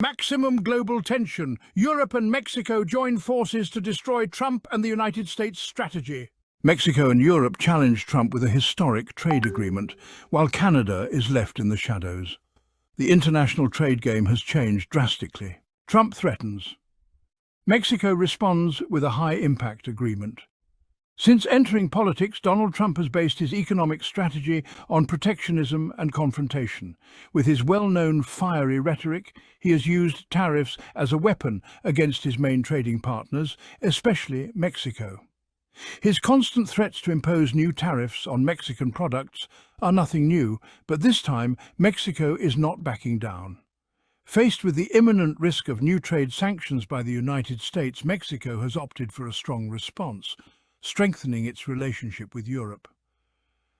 Maximum global tension. Europe and Mexico join forces to destroy Trump and the United States strategy. Mexico and Europe challenge Trump with a historic trade agreement, while Canada is left in the shadows. The international trade game has changed drastically. Trump threatens. Mexico responds with a high-impact agreement. Since entering politics, Donald Trump has based his economic strategy on protectionism and confrontation. With his well-known fiery rhetoric, he has used tariffs as a weapon against his main trading partners, especially Mexico. His constant threats to impose new tariffs on Mexican products are nothing new, but this time Mexico is not backing down. Faced with the imminent risk of new trade sanctions by the United States, Mexico has opted for a strong response, strengthening its relationship with Europe.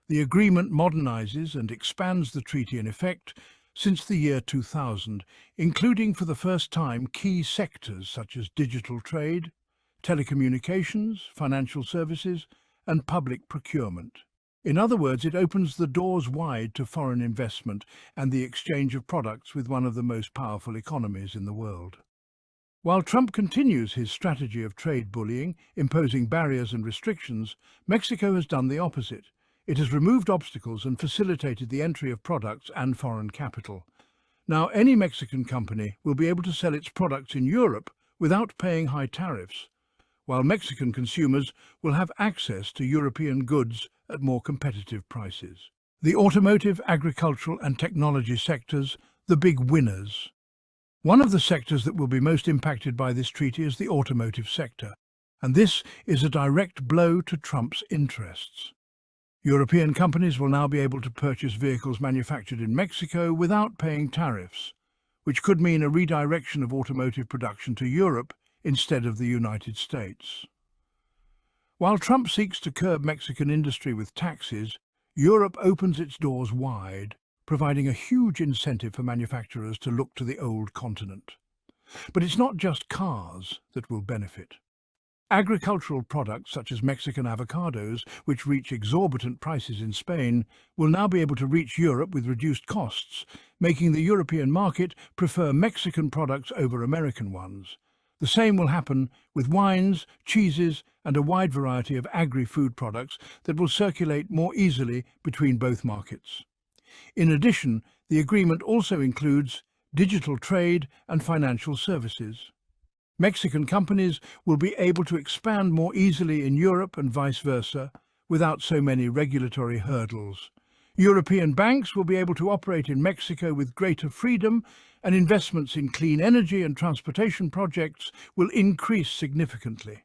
The agreement modernizes and expands the treaty in effect since the year 2000, including for the first time key sectors such as digital trade, telecommunications, financial services, and public procurement. In other words, it opens the doors wide to foreign investment and the exchange of products with one of the most powerful economies in the world. While Trump continues his strategy of trade bullying, imposing barriers and restrictions, Mexico has done the opposite. It has removed obstacles and facilitated the entry of products and foreign capital. Now, any Mexican company will be able to sell its products in Europe without paying high tariffs, while Mexican consumers will have access to European goods at more competitive prices. The automotive, agricultural and technology sectors, the big winners. One of the sectors that will be most impacted by this treaty is the automotive sector, and this is a direct blow to Trump's interests. European companies will now be able to purchase vehicles manufactured in Mexico without paying tariffs, which could mean a redirection of automotive production to Europe instead of the United States. While Trump seeks to curb Mexican industry with taxes, Europe opens its doors wide, providing a huge incentive for manufacturers to look to the old continent. But it's not just cars that will benefit. Agricultural products such as Mexican avocados, which reach exorbitant prices in Spain, will now be able to reach Europe with reduced costs, making the European market prefer Mexican products over American ones. The same will happen with wines, cheeses, and a wide variety of agri-food products that will circulate more easily between both markets. In addition, the agreement also includes digital trade and financial services. Mexican companies will be able to expand more easily in Europe and vice versa, without so many regulatory hurdles. European banks will be able to operate in Mexico with greater freedom, and investments in clean energy and transportation projects will increase significantly.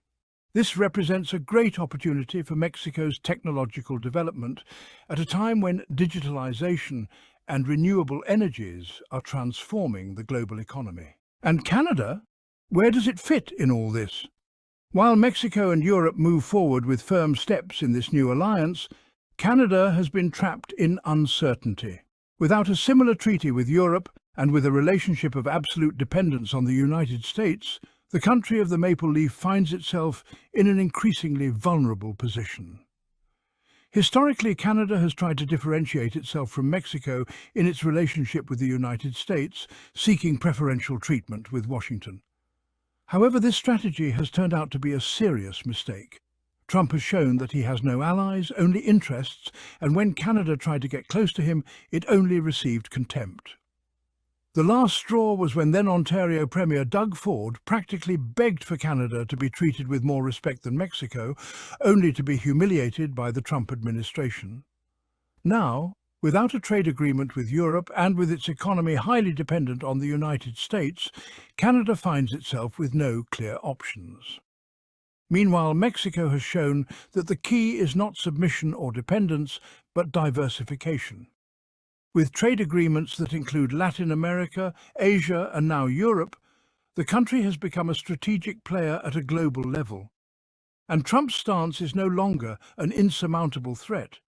This represents a great opportunity for Mexico's technological development at a time when digitalization and renewable energies are transforming the global economy. And Canada? Where does it fit in all this? While Mexico and Europe move forward with firm steps in this new alliance, Canada has been trapped in uncertainty. Without a similar treaty with Europe and with a relationship of absolute dependence on the United States, the country of the maple leaf finds itself in an increasingly vulnerable position. Historically, Canada has tried to differentiate itself from Mexico in its relationship with the United States, seeking preferential treatment with Washington. However, this strategy has turned out to be a serious mistake. Trump has shown that he has no allies, only interests, and when Canada tried to get close to him, it only received contempt. The last straw was when then-Ontario Premier Doug Ford practically begged for Canada to be treated with more respect than Mexico, only to be humiliated by the Trump administration. Now, without a trade agreement with Europe and with its economy highly dependent on the United States, Canada finds itself with no clear options. Meanwhile, Mexico has shown that the key is not submission or dependence, but diversification. With trade agreements that include Latin America, Asia, and now Europe, the country has become a strategic player at a global level. And Trump's stance is no longer an insurmountable threat,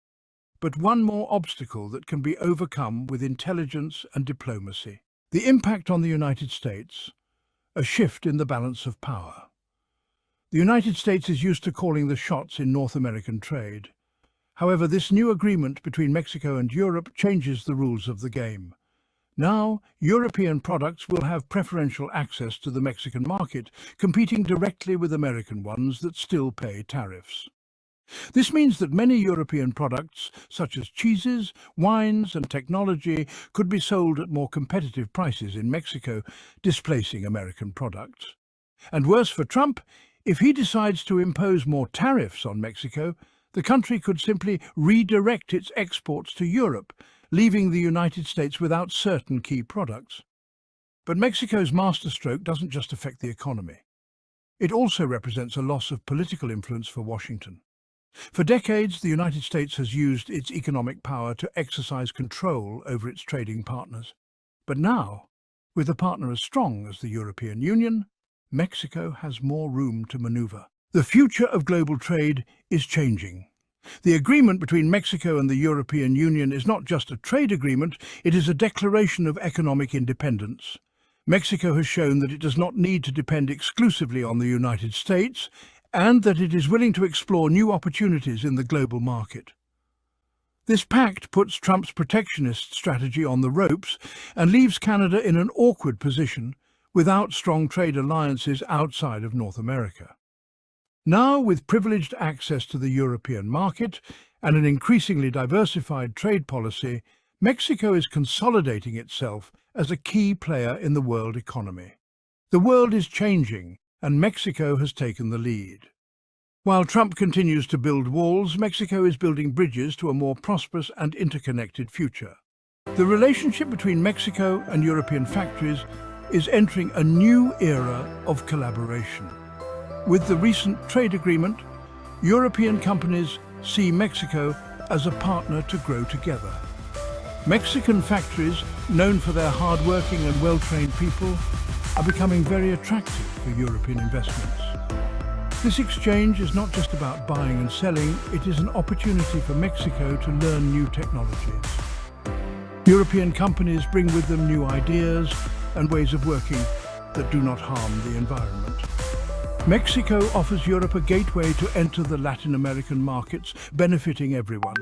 but one more obstacle that can be overcome with intelligence and diplomacy. The impact on the United States: a shift in the balance of power. The United States is used to calling the shots in North American trade. However, this new agreement between Mexico and Europe changes the rules of the game. Now, European products will have preferential access to the Mexican market, competing directly with American ones that still pay tariffs. This means that many European products, such as cheeses, wines and technology, could be sold at more competitive prices in Mexico, displacing American products. And worse for Trump, if he decides to impose more tariffs on Mexico, the country could simply redirect its exports to Europe, leaving the United States without certain key products. But Mexico's masterstroke doesn't just affect the economy. It also represents a loss of political influence for Washington. For decades, the United States has used its economic power to exercise control over its trading partners. But now, with a partner as strong as the European Union, Mexico has more room to maneuver. The future of global trade is changing. The agreement between Mexico and the European Union is not just a trade agreement, it is a declaration of economic independence. Mexico has shown that it does not need to depend exclusively on the United States, and that it is willing to explore new opportunities in the global market. This pact puts Trump's protectionist strategy on the ropes and leaves Canada in an awkward position without strong trade alliances outside of North America. Now, with privileged access to the European market and an increasingly diversified trade policy, Mexico is consolidating itself as a key player in the world economy. The world is changing, and Mexico has taken the lead. While Trump continues to build walls, Mexico is building bridges to a more prosperous and interconnected future. The relationship between Mexico and European factories is entering a new era of collaboration. With the recent trade agreement, European companies see Mexico as a partner to grow together. Mexican factories, known for their hard-working and well-trained people, are becoming very attractive for European investments. This exchange is not just about buying and selling, it is an opportunity for Mexico to learn new technologies. European companies bring with them new ideas and ways of working that do not harm the environment. Mexico offers Europe a gateway to enter the Latin American markets, benefiting everyone.